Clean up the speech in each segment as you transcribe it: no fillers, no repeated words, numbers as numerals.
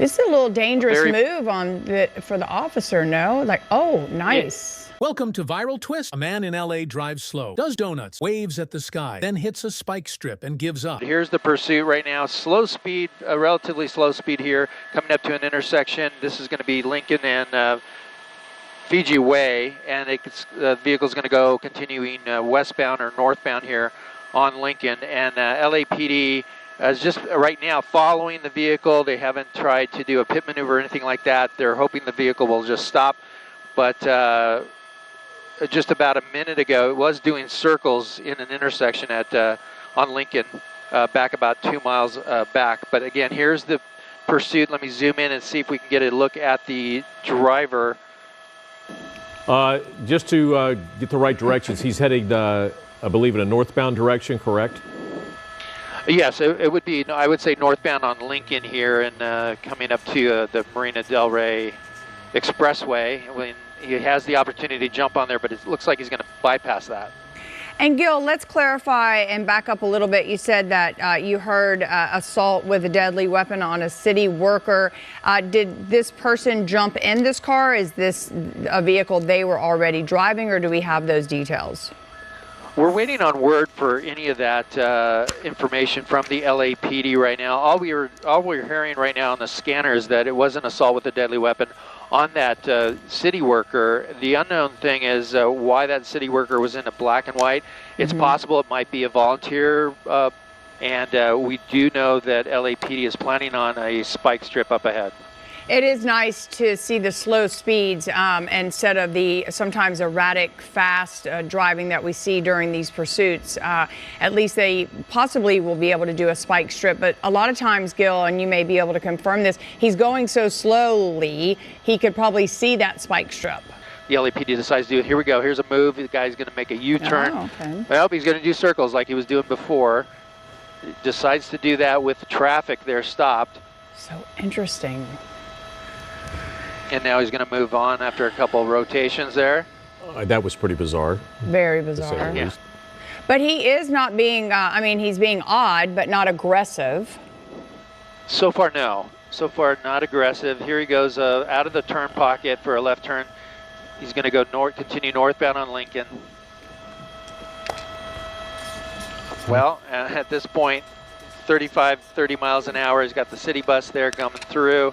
This is a little dangerous move for the officer, no? Like, oh, nice. Welcome to Viral Twist. A man in LA drives slow, does donuts, waves at the sky, then hits a spike strip and gives up. Here's the pursuit right now. Slow speed, relatively slow speed here, coming up to an intersection. This is going to be Lincoln and Fiji Way, and the vehicle's going to go continuing westbound or northbound here on Lincoln. And LAPD is just right now following the vehicle. They haven't tried to do a pit maneuver or anything like that. They're hoping the vehicle will just stop. But just about a minute ago, it was doing circles in an intersection on Lincoln, back about 2 miles back. But again, here's the pursuit. Let me zoom in and see if we can get a look at the driver. Just to get the right directions, he's heading, I believe, in a northbound direction, correct? Yes, it would be, I would say, northbound on Lincoln here and coming up to the Marina Del Rey Expressway. When he has the opportunity to jump on there, but it looks like he's going to bypass that. And Gil, let's clarify and back up a little bit. You said that you heard assault with a deadly weapon on a city worker. Did this person jump in this car? Is this a vehicle they were already driving, or do we have those details? We're waiting on word for any of that information from the LAPD right now. All we're hearing right now on the scanner is that it was an assault with a deadly weapon on that city worker. The unknown thing is why that city worker was in a black and white. It's possible it might be a volunteer, and we do know that LAPD is planning on a spike strip up ahead. It is nice to see the slow speeds instead of the sometimes erratic, fast driving that we see during these pursuits. At least they possibly will be able to do a spike strip. But a lot of times, Gil, and you may be able to confirm this, he's going so slowly, he could probably see that spike strip. The LAPD decides to do it. Here we go. Here's a move. The guy's going to make a U-turn. Oh, okay. Well, he's going to do circles like he was doing before. Decides to do that with traffic there stopped. So interesting. And now he's going to move on after a couple of rotations there. That was pretty bizarre. Very bizarre. Yeah. But he is not being, he's being odd, but not aggressive. So far, no. So far, not aggressive. Here he goes out of the turn pocket for a left turn. He's going to go continue northbound on Lincoln. Well, at this point, 30 miles an hour. He's got the city bus there coming through.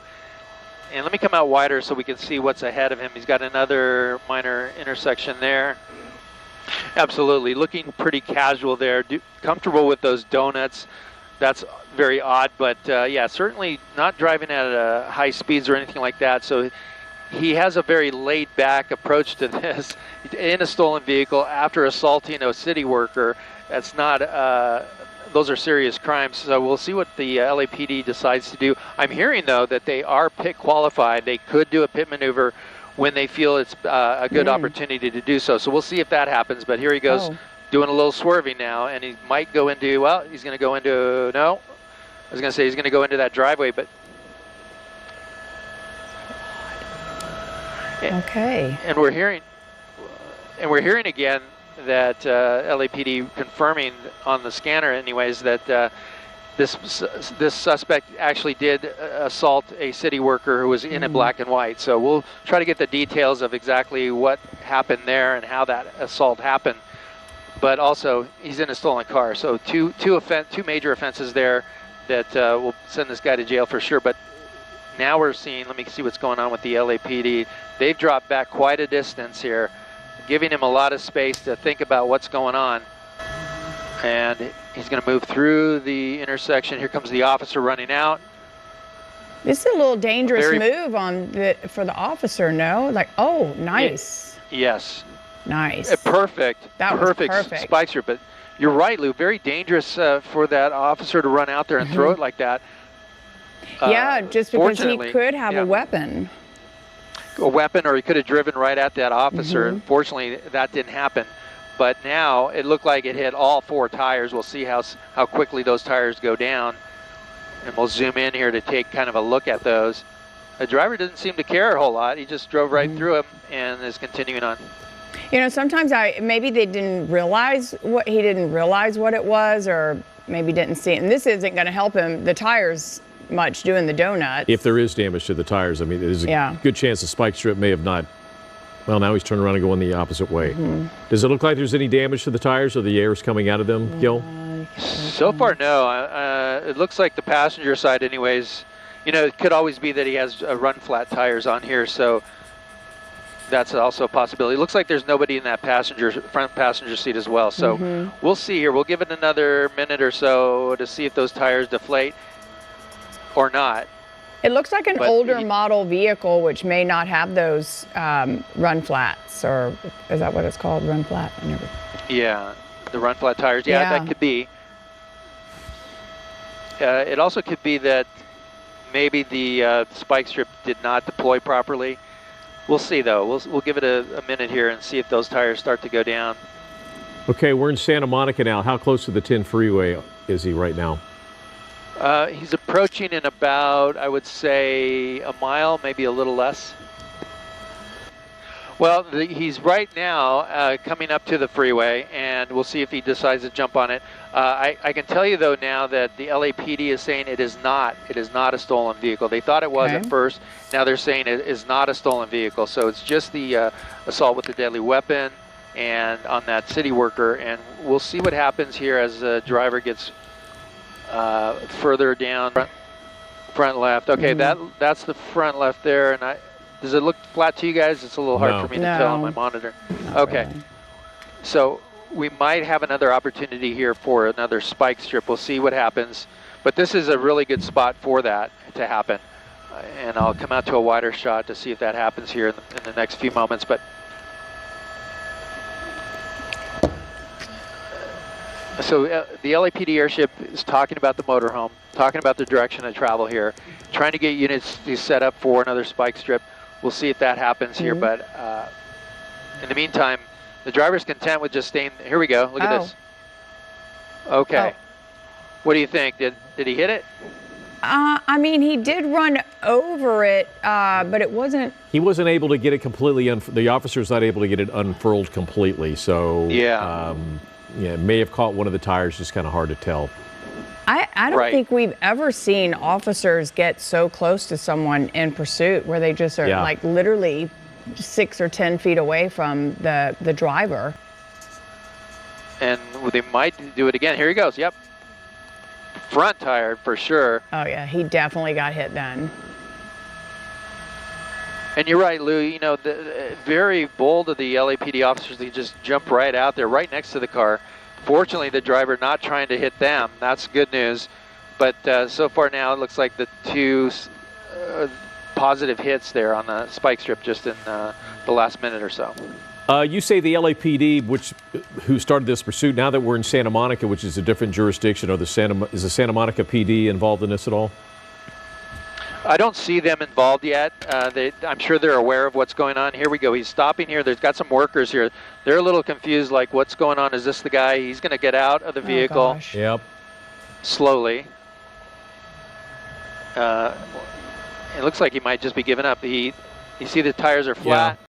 And let me come out wider so we can see what's ahead of him. He's got another minor intersection there. Absolutely, looking pretty casual there. Comfortable with those donuts. That's very odd, but yeah, certainly not driving at high speeds or anything like that. So he has a very laid-back approach to this in a stolen vehicle after assaulting a city worker. That's not... those are serious crimes, so we'll see what the LAPD decides to do. I'm hearing, though, that they are pit qualified. They could do a pit maneuver when they feel it's a good opportunity to do so. So we'll see if that happens, but here he goes doing a little swerving now, and he might go into, well, he's going to go into, no, I was going to say he's going to go into that driveway, but... Okay. And we're hearing again that LAPD confirming on the scanner anyways that this suspect actually did assault a city worker who was in a black and white. So we'll try to get the details of exactly what happened there and how that assault happened. But also, he's in a stolen car. So two major offenses there that will send this guy to jail for sure. But now we're seeing, let me see what's going on with the LAPD. They've dropped back quite a distance here, giving him a lot of space to think about what's going on. And he's going to move through the intersection. Here comes the officer running out. This is a little dangerous move for the officer, no? Like, oh, nice. Yes. Nice. Perfect. That was perfect. Spike strip. But you're right, Lou. Very dangerous for that officer to run out there and throw it like that. Yeah, just because he could have a weapon. A weapon, or he could have driven right at that officer. Unfortunately, that didn't happen. But now it looked like it hit all four tires. We'll see how quickly those tires go down. And we'll zoom in here to take kind of a look at those. The driver didn't seem to care a whole lot. He just drove right through him and is continuing on. You know, sometimes maybe they didn't realize he didn't realize what it was, or maybe didn't see it. And this isn't going to help him. The tires much doing the donuts. If there is damage to the tires, I mean, there's a Yeah. good chance the spike strip may have not. Well, now he's turning around and going the opposite way. Does it look like there's any damage to the tires or the air's coming out of them, Gil? So far, no. It looks like the passenger side anyways. You know, it could always be that he has run flat tires on here, so that's also a possibility. It looks like there's nobody in that front passenger seat as well. So we'll see here. We'll give it another minute or so to see if those tires deflate or not. It looks like an But older model vehicle, which may not have those run flats, or is that what it's called, run flat? I never... Yeah, the run flat tires. Yeah, that could be. It also could be that maybe the spike strip did not deploy properly. We'll see though. We'll give it a minute here and see if those tires start to go down. Okay, we're in Santa Monica now. How close to the 10 freeway is he right now? He's approaching in about, I would say, a mile, maybe a little less. Well, he's right now coming up to the freeway, and we'll see if he decides to jump on it. I can tell you, though, now that the LAPD is saying it is not a stolen vehicle. They thought it was at first. Now they're saying it is not a stolen vehicle. So it's just the assault with a deadly weapon and on that city worker. And we'll see what happens here as the driver gets further down. Front left. Okay, that's the front left there. And does it look flat to you guys? It's a little hard for me to tell on my monitor. Okay, really. So we might have another opportunity here for another spike strip. We'll see what happens. But this is a really good spot for that to happen. And I'll come out to a wider shot to see if that happens here in the next few moments. But so the LAPD airship is talking about the motorhome, talking about the direction of travel here, trying to get units to set up for another spike strip. We'll see if that happens here, but in the meantime, the driver's content with just staying. Here we go. Look at this. Okay. What do you think? Did he hit it? I mean, he did run over it, but it wasn't. He wasn't able to get it completely. The officer's not able to get it unfurled completely. So yeah, it may have caught one of the tires. Just kind of hard to tell. I don't think we've ever seen officers get so close to someone in pursuit where they just are like literally 6 or 10 feet away from the driver. And they might do it again. Here he goes. Yep. Front tire for sure. Oh yeah, he definitely got hit then. And you're right, Lou. You know, very bold of the LAPD officers. They just jump right out there, right next to the car. Fortunately, the driver not trying to hit them. That's good news. But so far now, it looks like the two positive hits there on the spike strip just in the last minute or so. You say the LAPD, who started this pursuit, now that we're in Santa Monica, which is a different jurisdiction, is the Santa Monica PD involved in this at all? I don't see them involved yet. I'm sure they're aware of what's going on. Here we go. He's stopping here. There's got some workers here. They're a little confused, like, what's going on? Is this the guy? He's going to get out of the vehicle slowly. It looks like he might just be giving up. You see the tires are flat.